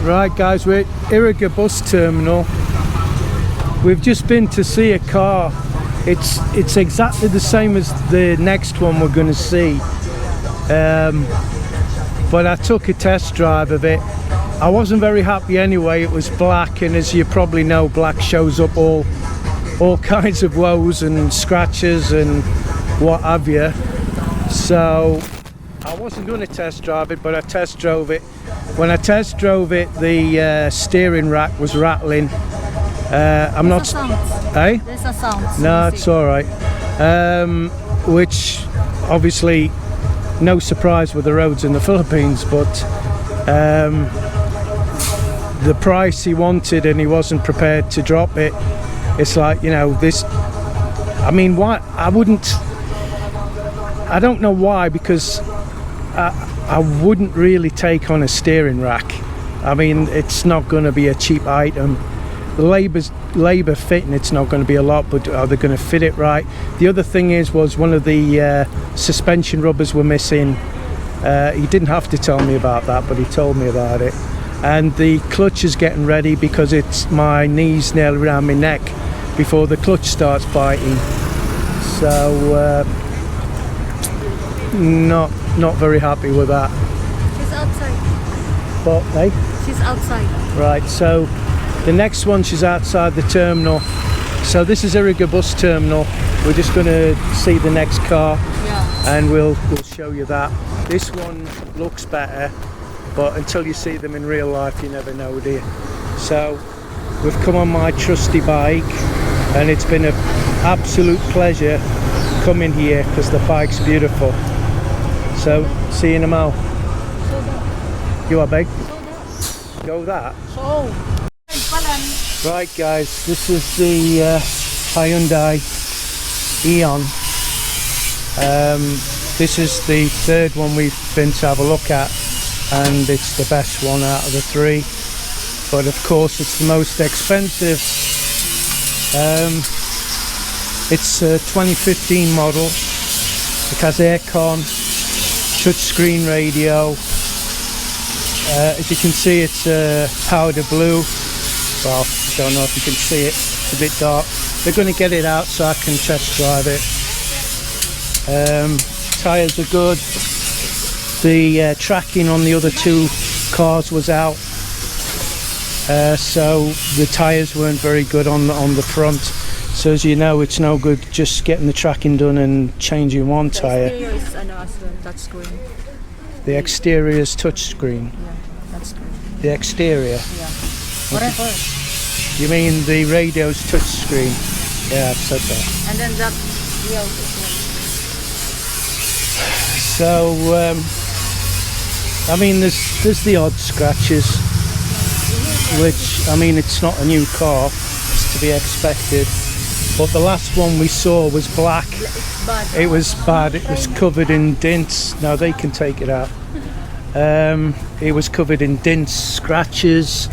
Right guys, we're at Iriga bus terminal. We've just been to see a car. It's exactly the same as the next one we're going to see, but I took a test drive of it. I wasn't very happy anyway. It was black, and as you probably know, black shows up all kinds of woes and scratches and what have you. So I wasn't going to test drive it, but I test drove it. When I test drove it, the steering rack was rattling. I'm not. Eh? There's a sound. No, it's all right. Which obviously no surprise with the roads in the Philippines, but the price he wanted and he wasn't prepared to drop it. It's like, you know, this. I mean, why? I don't know why, because I wouldn't really take on a steering rack. I mean, it's not going to be a cheap item. Labour fitting, it's not going to be a lot, but are they going to fit it right? The other thing was one of the suspension rubbers were missing. He didn't have to tell me about that, but he told me about it. And the clutch is getting ready because it's my knees nearly around my neck before the clutch starts biting. So not very happy with that. She's outside. But hey, she's outside. Right, so the next one, she's outside the terminal. So this is Iriga bus terminal. We're just going to see the next car, and we'll show you that. This one looks better, but until you see them in real life, you never know, do you? So we've come on my trusty bike, and it's been an absolute pleasure coming here because the bike's beautiful. So see you in a mo. You are big? Go that? Right guys, this is the Hyundai eon. This is the third one we've been to have a look at, and it's the best one out of the three, but of course it's the most expensive. It's a 2015 model. It has aircon, touchscreen radio. As you can see, it's powder blue. Well, I don't know if you can see it, it's a bit dark. They're going to get it out so I can test drive it. Tyres are good. The tracking on the other two cars was out, so the tyres weren't very good on the front. So as you know, it's no good just getting the tracking done and changing one tyre. The exterior is touchscreen. The exterior is touchscreen. Yeah, touchscreen. The exterior. Yeah. Whatever. You mean the radio's touchscreen? Yeah, I've said that. And then that wheel is So, I mean, there's the odd scratches, which, I mean, it's not a new car, it's to be expected. But the last one we saw was black. It was bad. It was covered in dents. Now they can take it out. It was covered in dents, scratches.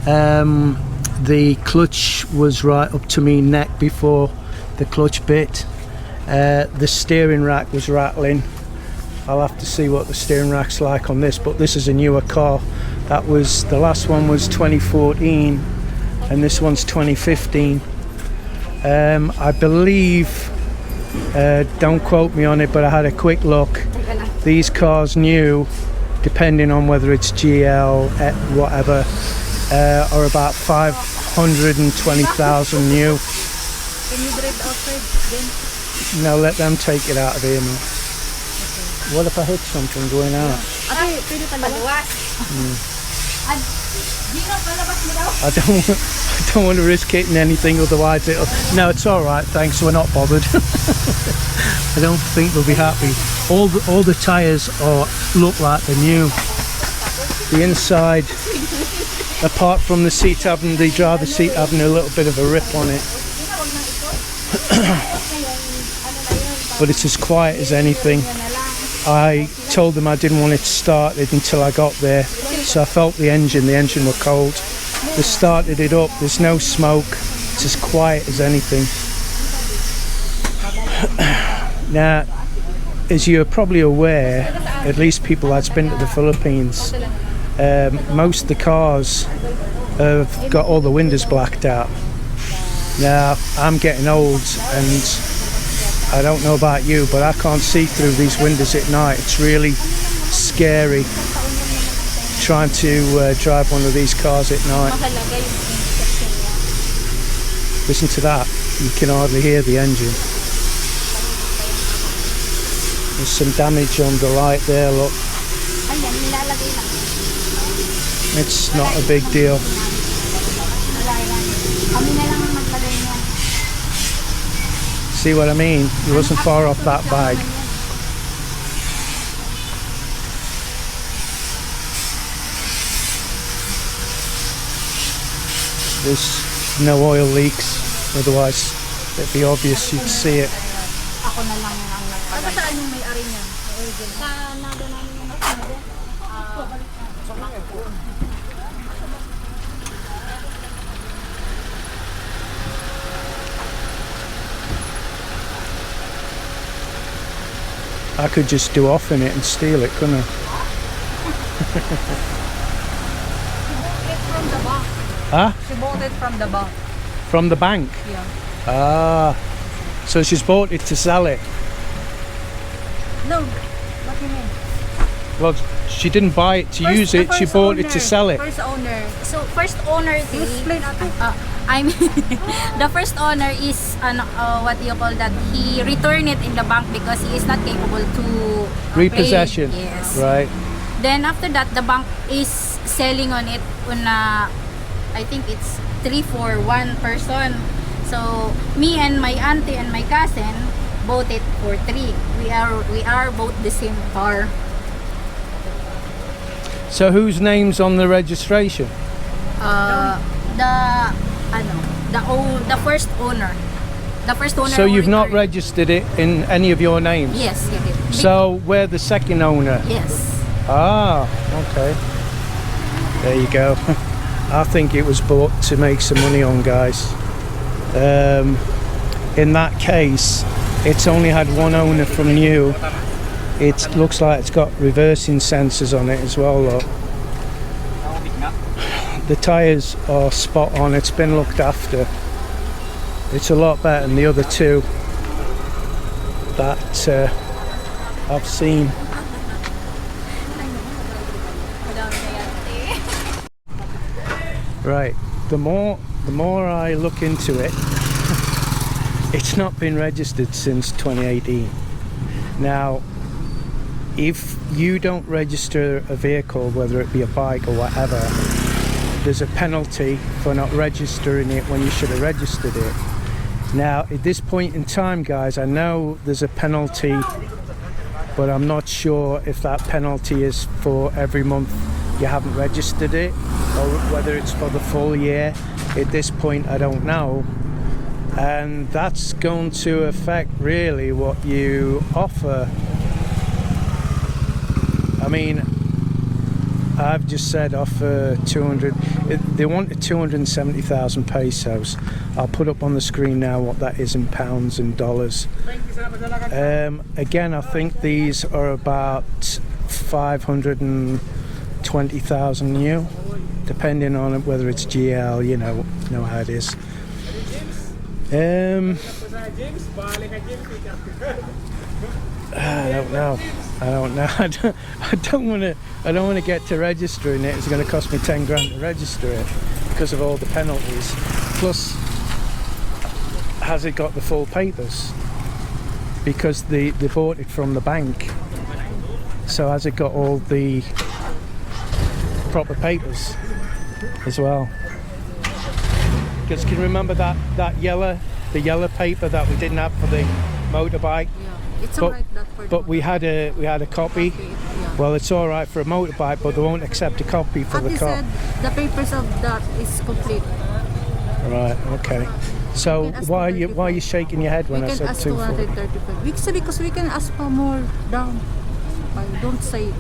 The clutch was right up to me neck before the clutch bit. The steering rack was rattling. I'll have to see what the steering rack's like on this, but this is a newer car. That was, the last one was 2014 and this one's 2015. I believe, don't quote me on it, but I had a quick look. These cars new, depending on whether it's GL, whatever, are about 520,000 new. Can you drive outside then? No, let them take it out of here, man. Okay. What if I hit something going out? I don't want to risk hitting anything, otherwise it'll... No, it's alright, thanks, we're not bothered. I don't think they'll be happy. All the tyres look like they're new. The inside, apart from the seat having, the driver's seat having a little bit of a rip on it. But it's as quiet as anything. I told them I didn't want it started until I got there, so I felt the engine were cold. They started it up, there's no smoke, it's as quiet as anything. Now, as you're probably aware, at least people that's been to the Philippines, most of the cars have got all the windows blacked out. Now I'm getting old and I don't know about you, but I can't see through these windows at night. It's really scary trying to drive one of these cars at night. Listen to that, you can hardly hear the engine. There's some damage on the light there, look. It's not a big deal. See what I mean? It wasn't far off that bag. There's no oil leaks, otherwise it'd be obvious, you'd see it. Ako na lang ang nagpalay. Saan yung may-ari niya? Sa Naga namin yung nagpalay. I could just do off in it and steal it, couldn't I? From the bank. Huh? She bought it from the bank. From the bank? Yeah. Ah, so she's bought it to sell it. No, what do you mean? Well, she didn't buy it to use it, she bought it to sell it. First owner. So first owner I mean the first owner is what do you call that? He returned it in the bank because he is not capable to Repossession. pay. Yes. Right. Then after that, the bank is selling on it on I think it's 3 for 1 person. So me and my auntie and my cousin bought it for 3. We are both the same car. So whose name's on the registration? The first owner. The first owner. So you've not returned. registered it in any of your names? Yes, he did. So we're the second owner? Yes. Ah, okay. There you go. I think it was bought to make some money on, guys. In that case, it's only had one owner from new. It looks like it's got reversing sensors on it as well, look. The tyres are spot on, it's been looked after. It's a lot better than the other two that I've seen. Right, the more I look into it, it's not been registered since 2018. Now, if you don't register a vehicle, whether it be a bike or whatever, there's a penalty for not registering it when you should have registered it. Now, at this point in time, guys, I know there's a penalty, but I'm not sure if that penalty is for every month you haven't registered it, or whether it's for the full year. At this point, I don't know. And that's going to affect really what you offer. I mean, I've just said offer 200. They wanted 270,000 pesos. I'll put up on the screen now what that is in pounds and dollars. Again, I think these are about 520,000 new, depending on whether it's GL. You know how it is. I don't know. I don't want to get to registering it. It's going to cost me 10 grand to register it because of all the penalties. Plus, has it got the full papers? Because they bought it from the bank. So has it got all the proper papers as well? Because can you remember that yellow paper that we didn't have for the motorbike? It's alright that for But we had a copy. Yeah. Well, it's all right for a motorbike, but they won't accept a copy for the car. said the papers of that is complete. Right. Okay. So We can ask why for are you shaking your head when We I can said ask 240? 235. Because we can ask for more down. But don't say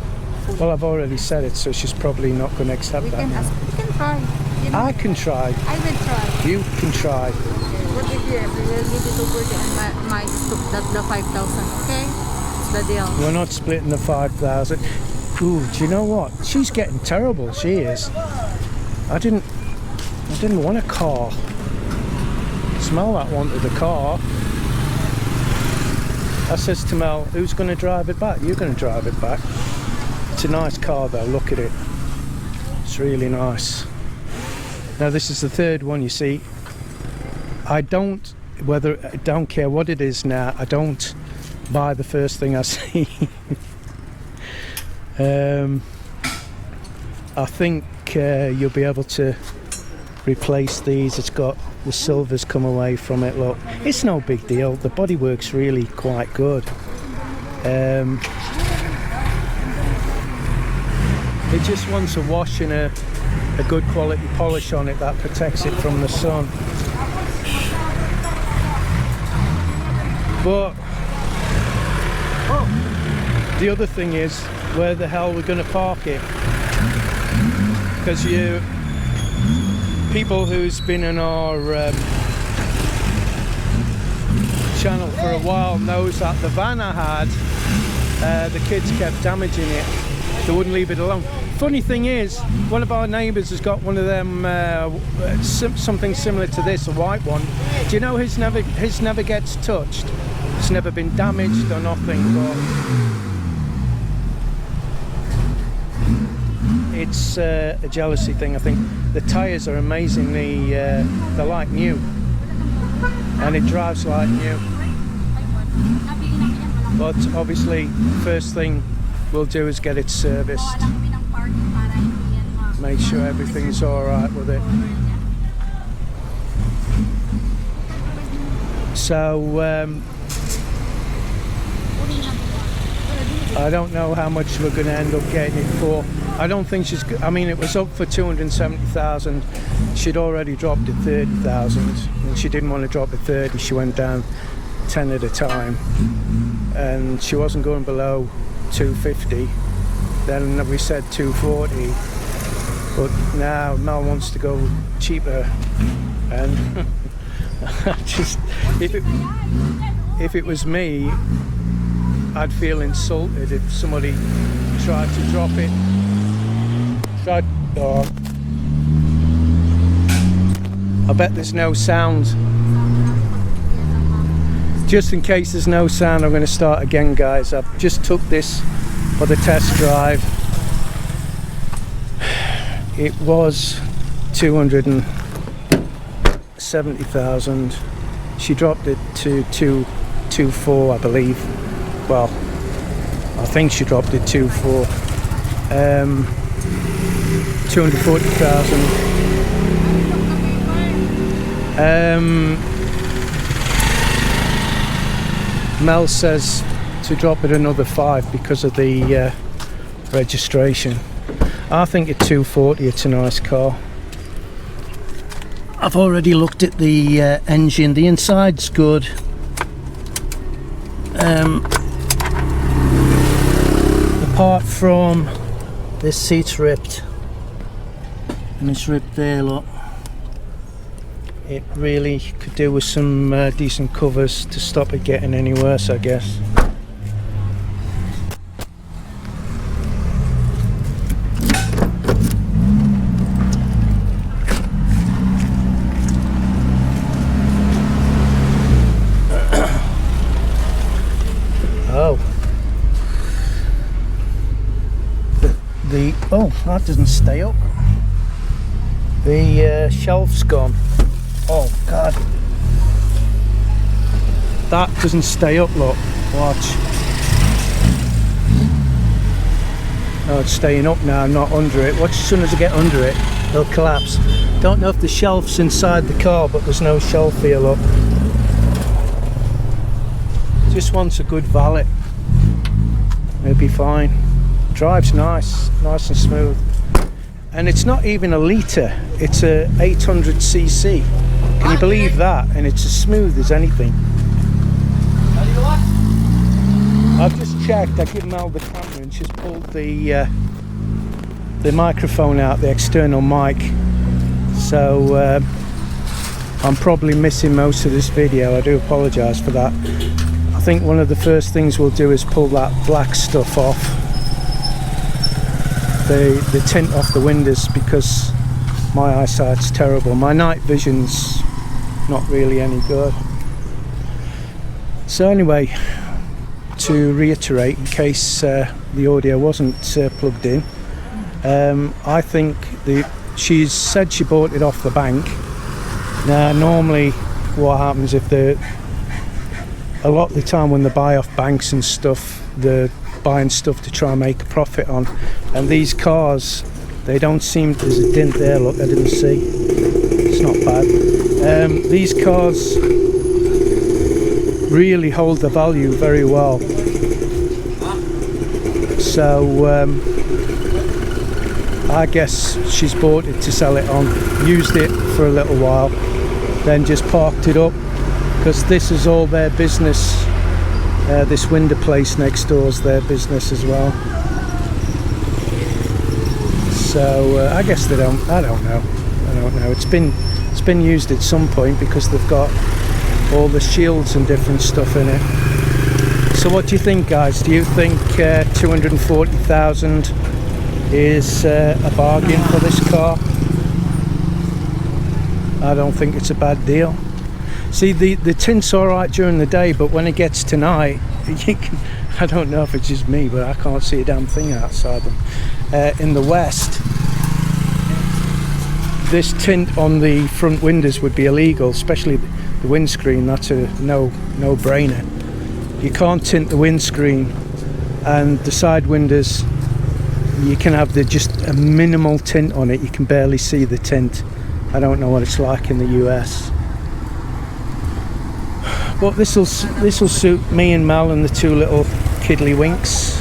full. Well, I've already said it, so she's probably not going to accept we that. can now. ask. We can try. You know? I can try. I will try. You can try. What if we will give it over and my the 5,000? Okay, it's the deal. We're not splitting the 5,000. Ooh, do you know what? She's getting terrible, she is. I didn't want a car. Smell that one to the car. I says to Mel, who's going to drive it back? You're going to drive it back. It's a nice car though, look at it. It's really nice. Now this is the third one, you see. I don't care what it is now, I don't buy the first thing I see. I think you'll be able to replace these. It's got the silvers come away from it. Look, it's no big deal. The bodywork's really quite good. It just wants a wash and a good quality polish on it that protects it from the sun. But the other thing is, where the hell we're going to park it? Because people who's been in our channel for a while knows that the van I had, the kids kept damaging it. They wouldn't leave it alone. Funny thing is, one of our neighbours has got one of them, something similar to this, a white one. Do you know his never gets touched? It's never been damaged or nothing, but it's a jealousy thing, I think. The tyres are amazingly, they're like new, and it drives like new. But obviously, first thing we'll do is get it serviced. Make sure everything's alright with it. So, I don't know how much we're going to end up getting it for. I don't think she's... I mean, it was up for 270,000. She'd already dropped it 30,000. And she didn't want to drop it 30. She went down 10 at a time. And she wasn't going below 250. Then we said 240. But now Mel wants to go cheaper. And just... If it was me, I'd feel insulted if somebody tried to drop it. I bet there's no sound. Just in case there's no sound, I'm going to start again, guys. I've just took this for the test drive. It was 270,000. She dropped it to 224, I believe. Well, I think she dropped it 240. 240,000. Mel says to drop it another 5 because of the registration. I think at 240 it's a nice car. I've already looked at the engine. The inside's good. Apart from this seat's ripped, and it's ripped there, look. It really could do with some decent covers to stop it getting any worse, I guess. Oh, that doesn't stay up. The shelf's gone. Oh God, that doesn't stay up. Look, watch. Oh, it's staying up now, not under it. Watch, as soon as I get under it, it'll collapse. Don't know if the shelf's inside the car, but there's no shelf here. Look, just wants a good valet. It'll be fine. Drives nice and smooth, and it's not even a litre, it's a 800cc. Can you believe that? And it's as smooth as anything. I've just checked. I give Mel the camera and she's pulled the microphone out, the external mic, so I'm probably missing most of this video. I do apologise for that. I think one of the first things we'll do is pull that black stuff off. the tint off the windows because my eyesight's terrible. My night vision's not really any good. So anyway, to reiterate, in case the audio wasn't plugged in, I think she's said she bought it off the bank. Now normally what happens if a lot of the time when they buy off banks and stuff, they're buying stuff to try and make a profit on, and these cars, they don't seem, there's a dent there, look, I didn't see, it's not bad. These cars really hold the value very well. So I guess she's bought it to sell it on, used it for a little while, then just parked it up, because this is all their business. This window place next door is their business as well. So I guess they don't. I don't know. It's been used at some point because they've got all the shields and different stuff in it. So what do you think, guys? Do you think 240,000 is a bargain for this car? I don't think it's a bad deal. See, the tint's alright during the day, but when it gets to night, I don't know if it's just me, but I can't see a damn thing outside them. In the west, this tint on the front windows would be illegal, especially the windscreen. That's a no-brainer. You can't tint the windscreen, and the side windows, you can have just a minimal tint on it. You can barely see the tint. I don't know what it's like in the US. But this'll suit me and Mel and the two little kiddlywinks.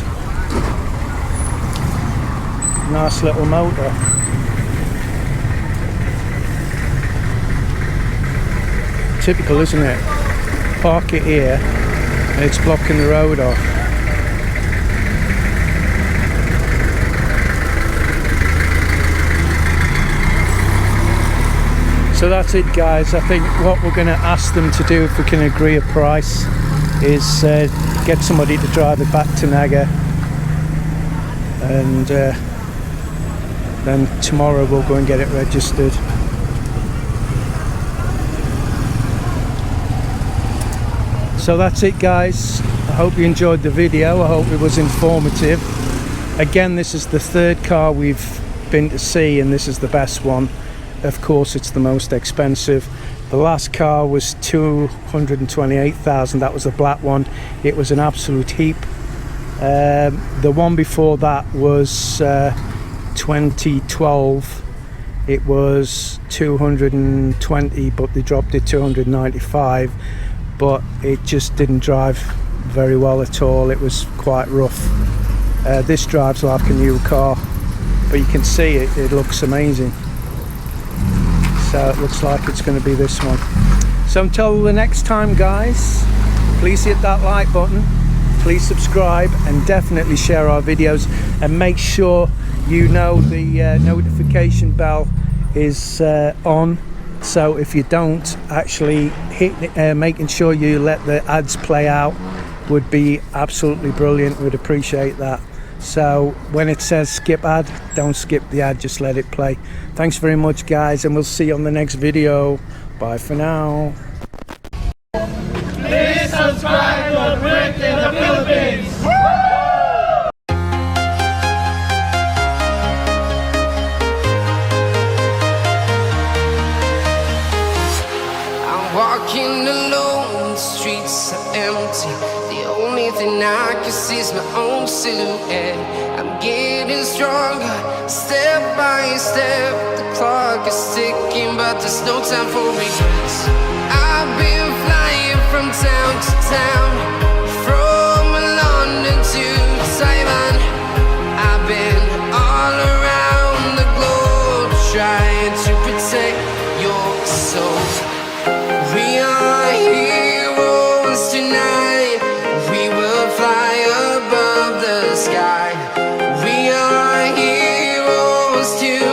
Nice little motor. Typical, isn't it? Park it here and it's blocking the road off. So that's it, guys. I think what we're going to ask them to do, if we can agree a price, is get somebody to drive it back to Naga, and then tomorrow we'll go and get it registered. So that's it, guys. I hope you enjoyed the video. I hope it was informative. Again, this is the third car we've been to see, and this is the best one. Of course, it's the most expensive. The last car was 228,000. That was the black one. It was an absolute heap. The one before that was 2012. It was 220, but they dropped it to 295. But it just didn't drive very well at all. It was quite rough. This drives like a new car, but you can see it looks amazing. So it looks like it's going to be this one. So until the next time, guys, please hit that like button, please subscribe, and definitely share our videos, and make sure you know the notification bell is on. So if you don't, actually hit making sure you let the ads play out would be absolutely brilliant. We'd appreciate that. So when it says skip ad, don't skip the ad, just let it play. Thanks very much, guys, and we'll see you on the next video. Bye for now. Please subscribe to Brit in the Philippines. I'm walking alone, the streets are empty. The only thing I can see is my own silhouette. I'm getting stronger, step by step. The clock is ticking, but there's no time for regrets. I've been flying from town to town, from London to Taiwan. I've been all around the globe, trying to protect your soul. We are heroes tonight. We will fly above the sky. We are heroes tonight.